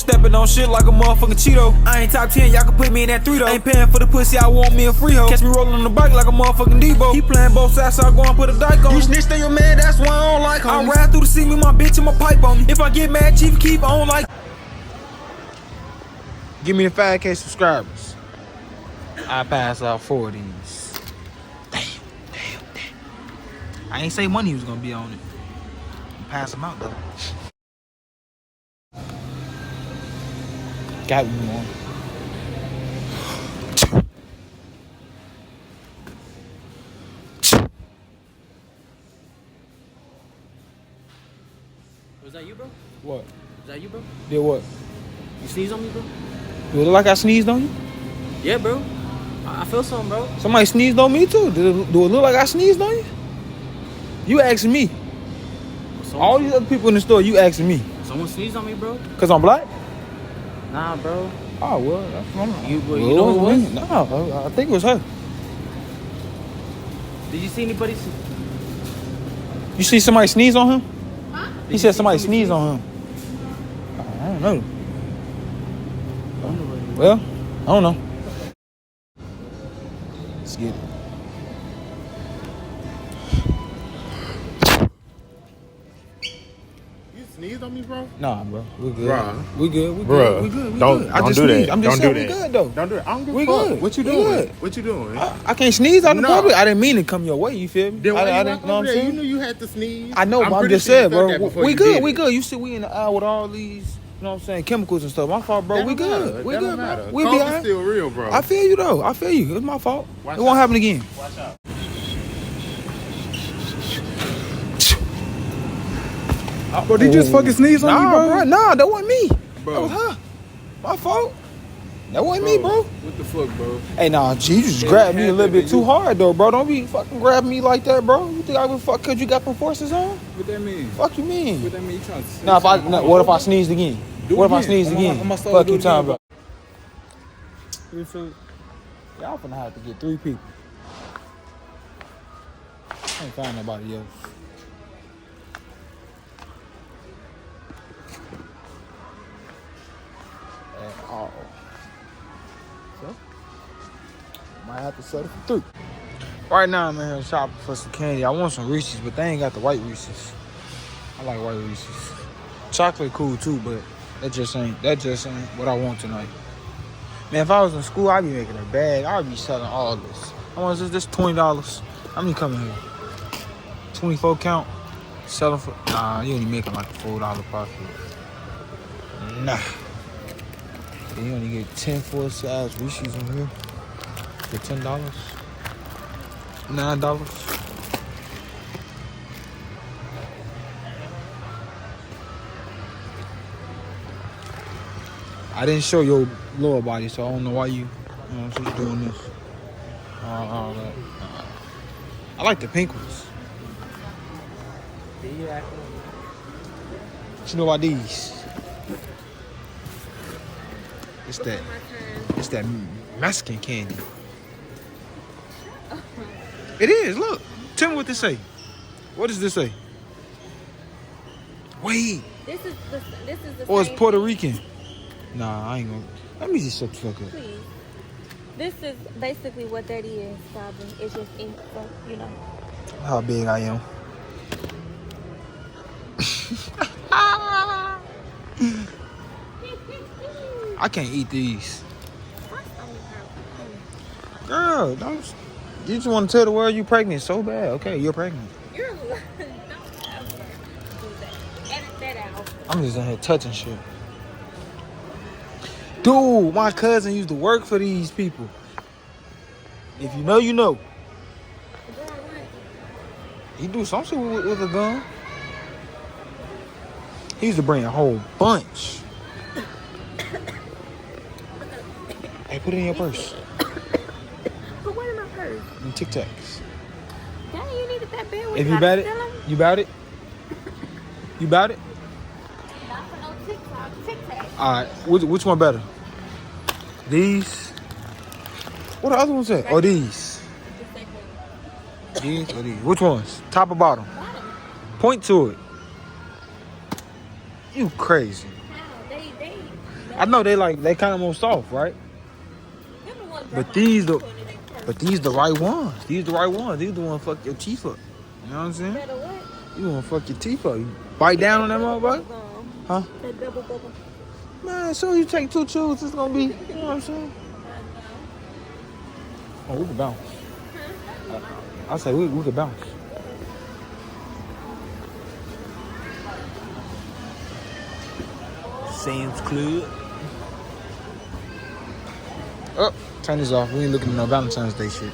stepping on shit like a motherfucking Cheeto. I ain't top 10, y'all can put me in that 3 though. I ain't paying for the pussy, I want me a free hoe. Catch me rolling on the bike like a motherfucking Debo. He playing both sides, so I go and put a dyke on. You snitched on your man, that's why I don't like homies. I ride through the sea with my bitch and my pipe on me. If I get mad, chief, keep on like. Give me the 5K subscribers. I pass out 4 of these. Damn. I ain't say money was gonna be on it. Pass them out though. Got me one. Was that you, bro? What? Is that you, bro? Did what? You sneeze on me, bro? Do it look like I sneezed on you? Yeah, bro. I feel something, bro. Somebody sneezed on me too. Do it look like I sneezed on you? You asking me. All these other people in the store, you asking me. Someone sneezed on me, bro? Cause I'm black? Nah, bro. Oh, well, that's wrong. You know who it was? No, I think it was her. Did you see anybody? You see somebody sneeze on him? Huh? He said somebody sneezed on him. I don't know. Well, I don't know. Let's get it. Sneeze on me, bro? Nah, bro. We good. Bruh. We good. We Bruh. good. We good. We Don't- good. I don't just do that. sneezed. I'm just Don't saying do we that. good though. Don't do it. I don't give We a fuck. good. What you We doing? good. What you doing? I can't sneeze out in No. public. I didn't mean to come your way. You feel me? Then why I you didn't walk know what over I'm there? You saying. knew you had to sneeze. I know, but I'm pretty just sure you saying, felt bro. that before We you good. did We it. good. You see, we in the aisle with all these, you know what I'm saying, chemicals and stuff. My fault, bro. That We don't good. matter. We That good, don't bro. matter. We be COVID's alright. still real, bro. I feel you though. I feel you. It's my fault. Watch It won't out. happen again. Watch out. Bro, did you just fucking sneeze on me, bro? Nah, that wasn't me. Bro. That was her. My fault. That wasn't me, bro. What the fuck, bro? Hey, nah, G, you just grabbed me a little bit too hard, though, bro. Don't be fucking grabbing me like that, bro. You think I would fuck because you got them forces on? What that mean? Fuck you mean? What that mean? You trying to Nah, what if I sneezed again? Do What if I again. sneezed I'm again? gonna start Fuck to you do it talking again, about. You feel? Y'all finna have to get 3 people. Can't find nobody else. At all. So, might have to settle for 3. Right now, I'm in here shopping for some candy. I want some Reese's, but they ain't got the white Reese's. I like white Reese's. Chocolate cool too, but that just ain't what I want tonight. Man, if I was in school, I'd be making a bag. I'd be selling all this. How much is this? $20. How many coming here? 24 count. Selling for you only making like a $4 profit. Nah. You only get 10 full size Reese's in here for $10. $9. I didn't show your lower body, so I don't know why you she's doing this. All that. I like the pink ones. What you know about these? It's that Mexican candy. It is. Look, tell me what this say. What does this say? Wait. This is the Or it's same Puerto thing. Rican. Nah, I ain't gonna. Let me just shut the fuck up. Please. This is basically what that is, probably. It's just ink, so, you know. How big I am. I can't eat these. Girl, don't. You just want to tell the world you pregnant so bad. Okay, you're pregnant. You're don't ever do that. Edit that out. I'm just in here touching shit. Dude, my cousin used to work for these people. If you know, you know. He do some shit with a gun. He used to bring a whole bunch. Hey, put it in your purse. But what in my purse? Them Tic Tacs. Dang, you needed that bad one. If you bout it, you bout it? You bout it? Not for no TikTok. TikTok. Alright, which one better? These? What the other ones at? Or these? These or these? Which ones? Top or bottom? Point to it. You crazy. How? They I know they kind of more soft, right? But these the right ones. These the right ones. These the ones fuck your teeth up. You know what I'm saying? Better what? You wanna fuck your teeth up. You bite down on that motherfucker? Huh? That double bubble. Man, as soon as you take 2 chews, it's gonna be, you know what I'm saying? Oh, we can bounce. I say we can bounce. Sam's Club. Oh, turn this off. We ain't looking at no Valentine's Day shit.